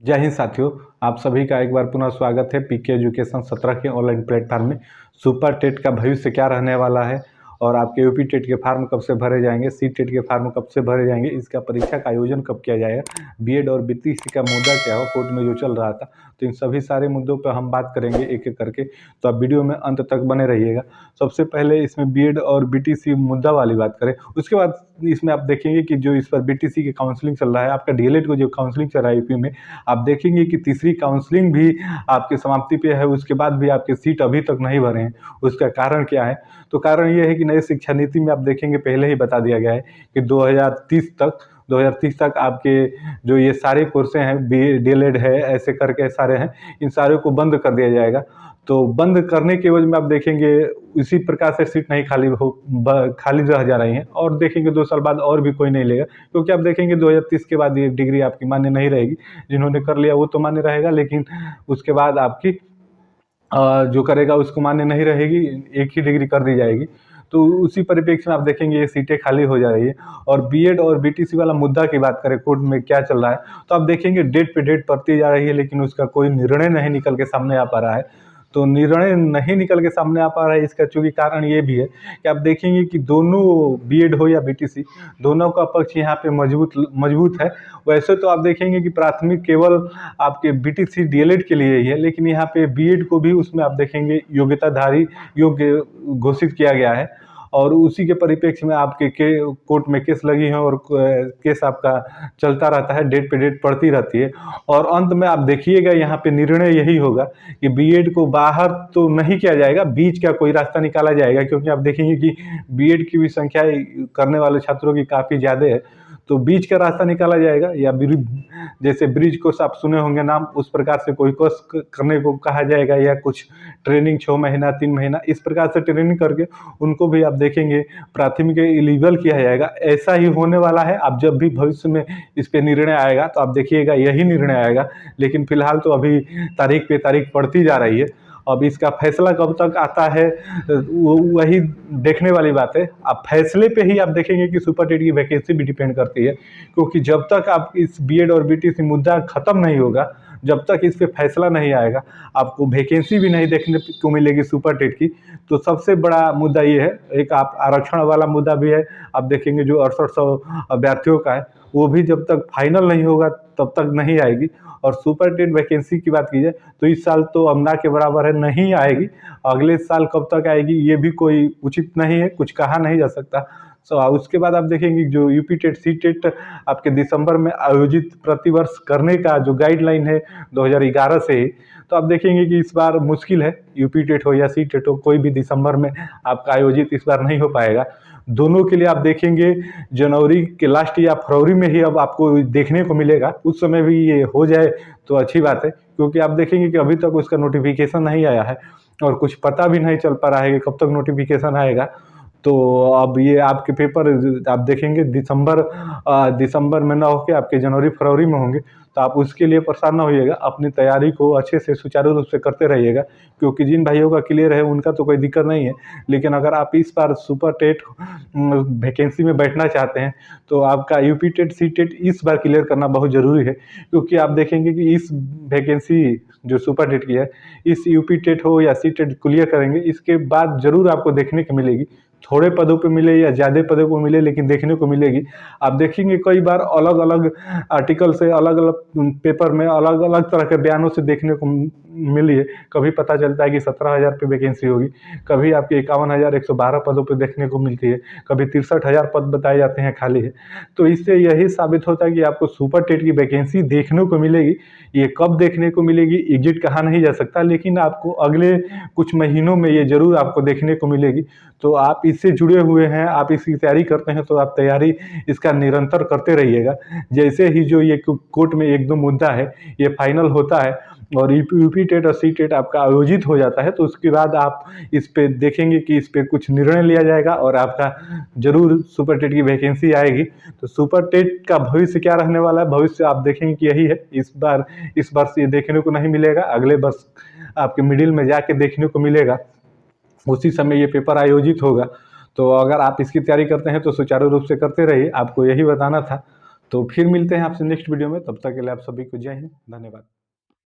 जय हिंद साथियों, आप सभी का एक बार पुनः स्वागत है पीके एजुकेशन 17 के ऑनलाइन प्लेटफॉर्म में। सुपर टेट का भविष्य क्या रहने वाला है और आपके यूपी टेट के फार्म कब से भरे जाएंगे, सी टेट के फार्म कब से भरे जाएंगे, इसका परीक्षा का आयोजन कब किया जाएगा, बीएड और बीटीसी का मुद्दा क्या हो कोर्ट में जो चल रहा था, तो इन सभी सारे मुद्दों पर हम बात करेंगे एक एक करके। तो आप वीडियो में अंत तक बने रहिएगा। सबसे पहले इसमें बीएड और बीटीसी मुद्दा वाली बात करें, उसके बाद इसमें आप देखेंगे कि जो इस पर बीटीसी की काउंसलिंग चल रहा है, आपका डीएलएड को जो काउंसलिंग चल रहा है यूपी में, आप देखेंगे कि तीसरी काउंसलिंग भी आपकी समाप्ति पे है, उसके बाद भी आपके सीट अभी तक नहीं भरे हैं। उसका कारण क्या है? तो कारण ये है कि नई शिक्षा नीति में आप देखेंगे पहले ही बता दिया गया है कि 2030 तक आपके जो ये सारे कोर्सें हैं, बी डीएलएड है, ऐसे करके सारे हैं, इन सारे को बंद कर दिया जाएगा। तो बंद करने के वजह में आप देखेंगे इसी प्रकार से सीट नहीं खाली रह जा रही हैं, और देखेंगे 2 साल बाद और भी कोई नहीं लेगा, क्योंकि आप देखेंगे 2030 के बाद ये डिग्री आपकी मान्य नहीं रहेगी। जिन्होंने कर लिया वो तो मान्य रहेगा, लेकिन उसके बाद आपकी जो करेगा उसको मान्य नहीं रहेगी, एक ही डिग्री कर दी जाएगी। तो उसी परिप्रेक्ष्य में आप देखेंगे ये सीटें खाली हो जा रही है। और बीएड और बीटीसी वाला मुद्दा की बात करें, कोर्ट में क्या चल रहा है, तो आप देखेंगे डेट पे डेट पड़ती जा रही है, लेकिन उसका कोई निर्णय नहीं निकल के सामने आ पा रहा है। तो निर्णय नहीं निकल के सामने आ पा रहा है, इसका चूंकि कारण ये भी है कि आप देखेंगे कि दोनों बीएड हो या बीटीसी, दोनों का पक्ष यहाँ पे मजबूत है। वैसे तो आप देखेंगे कि प्राथमिक केवल आपके बीटीसी डीएलएड के लिए ही है, लेकिन यहाँ पे बीएड को भी उसमें आप देखेंगे योग्यताधारी योग्य घोषित किया गया है, और उसी के परिप्रेक्ष्य में आपके कोर्ट में केस लगी है, और केस आपका चलता रहता है, डेट पे डेट पड़ती रहती है। और अंत में आप देखिएगा यहाँ पे निर्णय यही होगा कि बीएड को बाहर तो नहीं किया जाएगा, बीच का कोई रास्ता निकाला जाएगा, क्योंकि आप देखेंगे कि बीएड की भी संख्या करने वाले छात्रों की काफ़ी ज़्यादा है। तो बीच का रास्ता निकाला जाएगा, या जैसे ब्रिज कोर्स आप सुने होंगे नाम, उस प्रकार से कोई कोर्स करने को कहा जाएगा, या कुछ ट्रेनिंग 6 महीना 3 महीना इस प्रकार से ट्रेनिंग करके उनको भी आप देखेंगे प्राथमिक एलिजिबल किया जाएगा। ऐसा ही होने वाला है। आप जब भी भविष्य में इस पे निर्णय आएगा तो आप देखिएगा यही निर्णय आएगा, लेकिन फिलहाल तो अभी तारीख पे तारीख पड़ती जा रही है। अब इसका फैसला कब तक आता है वही देखने वाली बात है। अब फैसले पे ही आप देखेंगे कि सुपर टेट की वैकेंसी भी डिपेंड करती है, क्योंकि जब तक आप इस बीएड और बीटीसी मुद्दा खत्म नहीं होगा, जब तक इस पे फैसला नहीं आएगा, आपको वैकेंसी भी नहीं देखने को मिलेगी सुपर टेट की। तो सबसे बड़ा मुद्दा ये है, एक आप आरक्षण वाला मुद्दा भी है। आप देखेंगे जो 6800 अभ्यर्थियों का है, वो भी जब तक फाइनल नहीं होगा तब तक नहीं आएगी। और सुपर टेट वैकेंसी की बात की जाए तो इस साल तो अब ना के बराबर है, नहीं आएगी। अगले साल कब तक आएगी ये भी कोई उचित नहीं है, कुछ कहा नहीं जा सकता। उसके बाद आप देखेंगे जो यूपी टेट सी टेट आपके दिसंबर में आयोजित प्रतिवर्ष करने का जो गाइडलाइन है 2011 से ही, तो आप देखेंगे कि इस बार मुश्किल है, यूपी टेट हो या सी टेट हो, कोई भी दिसंबर में आपका आयोजित इस बार नहीं हो पाएगा। दोनों के लिए आप देखेंगे जनवरी के लास्ट या फरवरी में ही अब आपको देखने को मिलेगा। उस समय भी ये हो जाए तो अच्छी बात है, क्योंकि आप देखेंगे कि अभी तक उसका नोटिफिकेशन नहीं आया है, और कुछ पता भी नहीं चल पा रहा है कि कब तक नोटिफिकेशन आएगा। तो अब ये आपके पेपर आप देखेंगे दिसंबर में ना होकर आपके जनवरी फरवरी में होंगे। तो आप उसके लिए परेशान ना होइएगा, अपनी तैयारी को अच्छे से सुचारू रूप से करते रहिएगा, क्योंकि जिन भाइयों का क्लियर है उनका तो कोई दिक्कत नहीं है। लेकिन अगर आप इस बार सुपर टेट वैकेंसी में बैठना चाहते हैं तो आपका यूपी टेट सी टेट इस बार क्लियर करना बहुत ज़रूरी है, क्योंकि आप देखेंगे कि इस वैकेंसी जो सुपर टेट की है, इस यूपी टेट हो या सी टेट क्लियर करेंगे, इसके बाद ज़रूर आपको देखने को मिलेगी। थोड़े पदों पे मिले या ज़्यादा पदों पे मिले, लेकिन देखने को मिलेगी। आप देखेंगे कई बार अलग अलग आर्टिकल से, अलग अलग पेपर में अलग अलग तरह के बयानों से देखने को मिली है। कभी पता चलता है कि 17,000 पे वैकेंसी होगी, कभी आपके 51,112 पदों पे देखने को मिलती है, कभी 63,000 पद बताए जाते हैं खाली है। तो इससे यही साबित होता है कि आपको सुपर टेट की वैकेंसी देखने को मिलेगी। ये कब देखने को मिलेगी एग्जिट कहा नहीं जा सकता, लेकिन आपको अगले कुछ महीनों में ये ज़रूर आपको देखने को मिलेगी। तो आप इससे जुड़े हुए हैं, आप इसकी तैयारी करते हैं, तो आप तैयारी इसका निरंतर करते रहिएगा। जैसे ही जो ये कोर्ट में 1-2 मुद्दा है ये फाइनल होता है और यूपी टेट और सी टेट आपका आयोजित हो जाता है, तो उसके बाद आप इस पे देखेंगे कि इस पे कुछ निर्णय लिया जाएगा और आपका जरूर सुपर टेट की वैकेंसी आएगी। तो सुपर टेट का भविष्य क्या रहने वाला है, भविष्य आप देखेंगे कि यही है। इस वर्ष ये देखने को नहीं मिलेगा, अगले वर्ष आपके मिडिल में जाके देखने को मिलेगा, उसी समय ये पेपर आयोजित होगा। तो अगर आप इसकी तैयारी करते हैं तो सुचारू रूप से करते रहिए, आपको यही बताना था। तो फिर मिलते हैं आपसे नेक्स्ट वीडियो में, तब तक के लिए आप सभी को जय हिंद, धन्यवाद।